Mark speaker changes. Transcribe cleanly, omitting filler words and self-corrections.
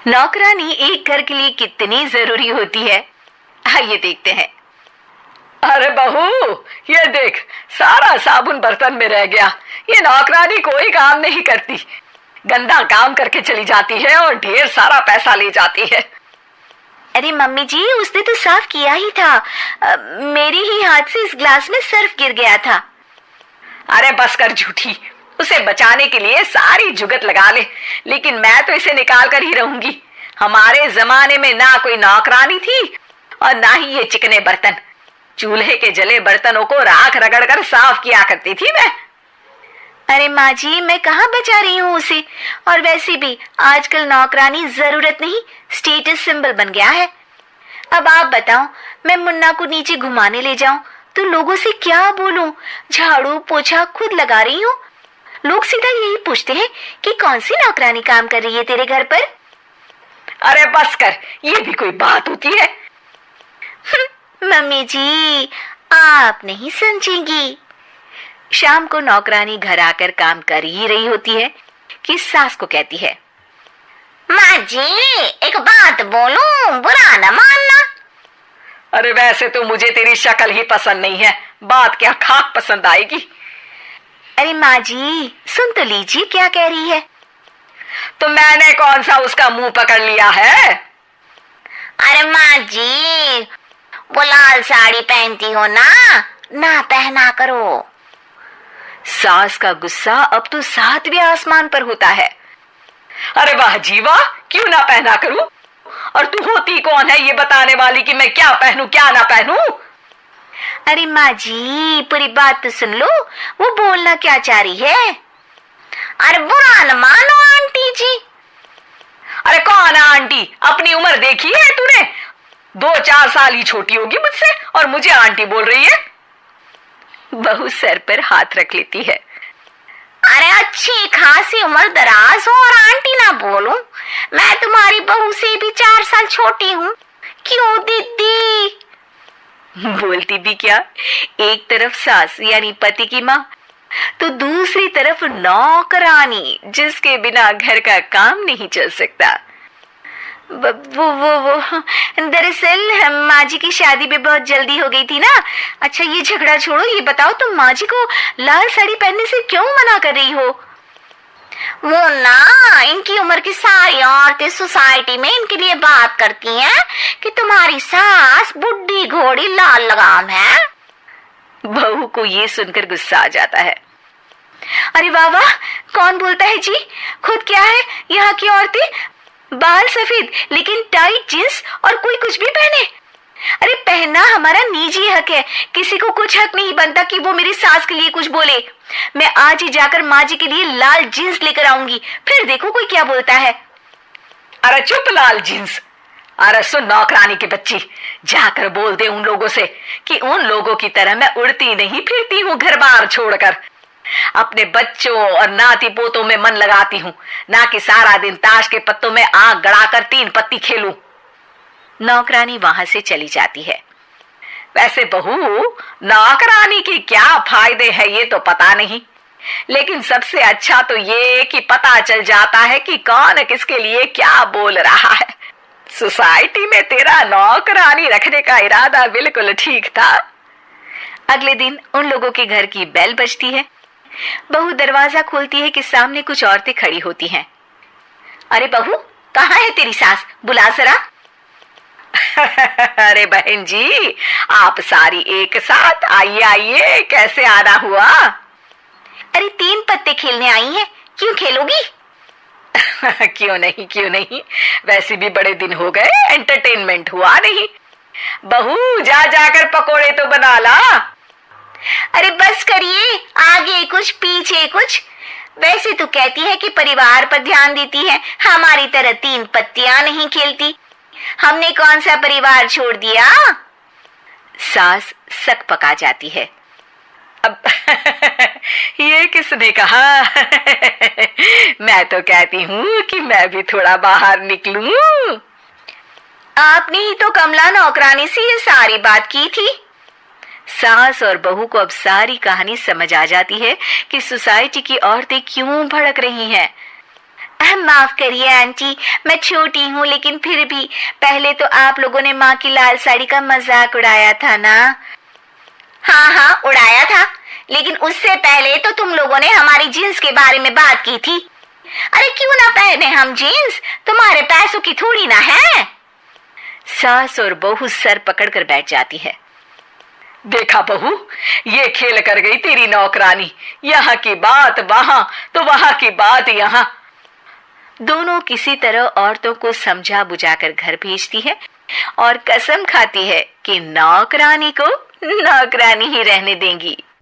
Speaker 1: नौकरानी एक घर के लिए कितनी जरूरी होती है, आइए देखते हैं।
Speaker 2: अरे बहू, ये देख, सारा साबुन बर्तन में रह गया। ये नौकरानी कोई काम नहीं करती, गंदा काम करके चली जाती है और ढेर सारा पैसा ले जाती है।
Speaker 1: अरे मम्मी जी, उसने तो साफ किया ही था। मेरे ही हाथ से इस ग्लास में सर्फ गिर गया था।
Speaker 2: अरे बस कर झूठी, उसे बचाने के लिए सारी जुगत लगा ले, लेकिन मैं तो इसे निकाल कर ही रहूंगी। हमारे जमाने में ना कोई नौकरानी थी और ना ही ये चिकने बर्तन। चूल्हे के जले बर्तनों को राख रगड़ कर साफ किया करती थी मैं।
Speaker 1: अरे माँ जी, मैं कहाँ बचा रही हूँ उसे। और वैसे भी आजकल नौकरानी जरूरत नहीं, स्टेटस सिंबल बन गया है। अब आप बताओ, मैं मुन्ना को नीचे घुमाने ले जाऊं तो लोगों से क्या बोलूं? झाड़ू पोछा खुद लगा रही हूँ। लोग सीधा यही पूछते हैं कि कौन सी नौकरानी काम कर रही है तेरे घर पर।
Speaker 2: अरे बस कर, ये भी कोई बात होती है?
Speaker 1: मम्मी जी, आप नहीं समझेंगी। शाम को नौकरानी घर आकर काम कर ही रही होती है कि सास को कहती है, माँ जी एक बात बोलूं, बुरा न मानना।
Speaker 2: अरे वैसे तो मुझे तेरी शक्ल ही पसंद नहीं है, बात क्या खाक पसंद आएगी।
Speaker 1: अरे माँ जी, सुन तो लीजिए क्या कह रही है।
Speaker 2: तो मैंने कौन सा उसका मुंह पकड़ लिया है?
Speaker 1: अरे माँ जी, वो लाल साड़ी पहनती हो ना पहना करो। सास का गुस्सा अब तो 7वें आसमान पर होता है।
Speaker 2: अरे वाह जीवा, क्यों ना पहना करूं? और तू होती कौन है ये बताने वाली कि मैं क्या पहनूं क्या ना पहनूं?
Speaker 1: अरे माँ जी, पूरी बात तो सुन लो, वो बोलना क्या चाह रही है। अरे बुरा न मानो आंटी जी।
Speaker 2: अरे कौन है आंटी? अपनी उम्र देखी है तूने? 2-4 साल ही छोटी होगी मुझसे और मुझे आंटी बोल रही है।
Speaker 1: बहू सर पर हाथ रख लेती है। अरे अच्छी खासी उम्र दराज हो और आंटी ना बोलूं? मैं तुम्हारी बहू से भी 4 साल छोटी हूँ। क्यों दीदी? बोलती भी क्या, एक तरफ सास यानी पति की माँ, तो दूसरी तरफ नौकरानी जिसके बिना घर का काम नहीं चल सकता। वो दरअसल माँ जी की शादी भी बहुत जल्दी हो गई थी ना। अच्छा ये झगड़ा छोड़ो, ये बताओ तुम माँ जी को लाल साड़ी पहनने से क्यों मना कर रही हो? वो ना, इनकी उम्र की सारी औरतें सोसाइटी में इनके लिए बात करती हैं कि तुम्हारी सास बुढ़ी घोड़ी लाल लगाम है। बहू को ये सुनकर गुस्सा आ जाता है। अरे वाह वाह, कौन बोलता है जी? खुद क्या है यहाँ की औरतें, बाल सफेद लेकिन टाइट जींस और कोई कुछ भी पहने। अरे पहनना हमारा निजी हक है, किसी को कुछ हक नहीं बनता कि वो मेरी सास के लिए कुछ बोले। मैं आज ही जाकर माँ जी के लिए लाल जींस लेकर आऊंगी, फिर देखो कोई क्या बोलता है।
Speaker 2: अरे चुप लाल जींस। अरे सुन नौकरानी की बच्ची, जाकर बोल दे उन लोगों से कि उन लोगों की तरह मैं उड़ती नहीं फिरती हूँ घर बार छोड़कर। अपने बच्चों और नाती पोतों में मन लगाती हूँ, ना कि सारा दिन ताश के पत्तों में आग गड़ाकर 3 पत्ती खेलूं।
Speaker 1: नौकरानी वहां से चली जाती है।
Speaker 2: वैसे बहू, नौकरानी के क्या फायदे हैं ये तो पता नहीं, लेकिन सबसे अच्छा तो ये कि पता चल जाता है कि कौन किसके लिए क्या बोल रहा है। सोसाइटी में तेरा नौकरानी रखने का इरादा बिल्कुल ठीक था।
Speaker 1: अगले दिन उन लोगों के घर की बेल बजती है। बहू दरवाजा खोलती है कि सामने कुछ औरतें खड़ी होती हैं। अरे बहू, कहाँ है तेरी सास? बुला जरा।
Speaker 2: अरे बहन जी, आप सारी एक साथ आइए आइए, कैसे आना हुआ?
Speaker 1: अरे 3 पत्ते खेलने आई हैं, क्यों खेलोगी?
Speaker 2: क्यों नहीं, वैसे भी बड़े दिन हो गए, एंटरटेनमेंट हुआ नहीं। बहू जा जाकर पकोड़े तो बना ला।
Speaker 1: अरे बस करिए, आगे कुछ पीछे कुछ। वैसे तो कहती है कि परिवार पर ध्यान देती है, हमारी तरह 3 पत्तियां नहीं खेलती। हमने कौन सा परिवार छोड़ दिया? सास सक पका जाती है।
Speaker 2: अब ये किसने कहा? मैं तो कहती हूँ कि मैं भी थोड़ा बाहर निकलूं।
Speaker 1: आपने ही तो कमला नौकरानी से ये सारी बात की थी। सास और बहू को अब सारी कहानी समझ आ जाती है कि सोसाइटी की औरतें क्यों भड़क रही हैं। माफ करिए आंटी, मैं छोटी हूँ लेकिन फिर भी पहले तो आप लोगों ने माँ की लाल साड़ी का मजाक उड़ाया था ना। हाँ हाँ उड़ाया था, लेकिन उससे पहले तो तुम लोगों ने हमारी जीन्स के बारे में बात की थी। अरे क्यों ना पहने हम जीन्स, तुम्हारे पैसों की थोड़ी ना है।
Speaker 2: सास और बहू सर पकड़कर बैठ जाती है। देखा बहू, ये खेल कर गई तेरी नौकरानी, यहाँ की बात वहां तो वहां की बात यहाँ। दोनों किसी तरह औरतों को समझा बुझाकर घर भेजती है और कसम खाती है कि नौकरानी को नौकरानी ही रहने देंगी।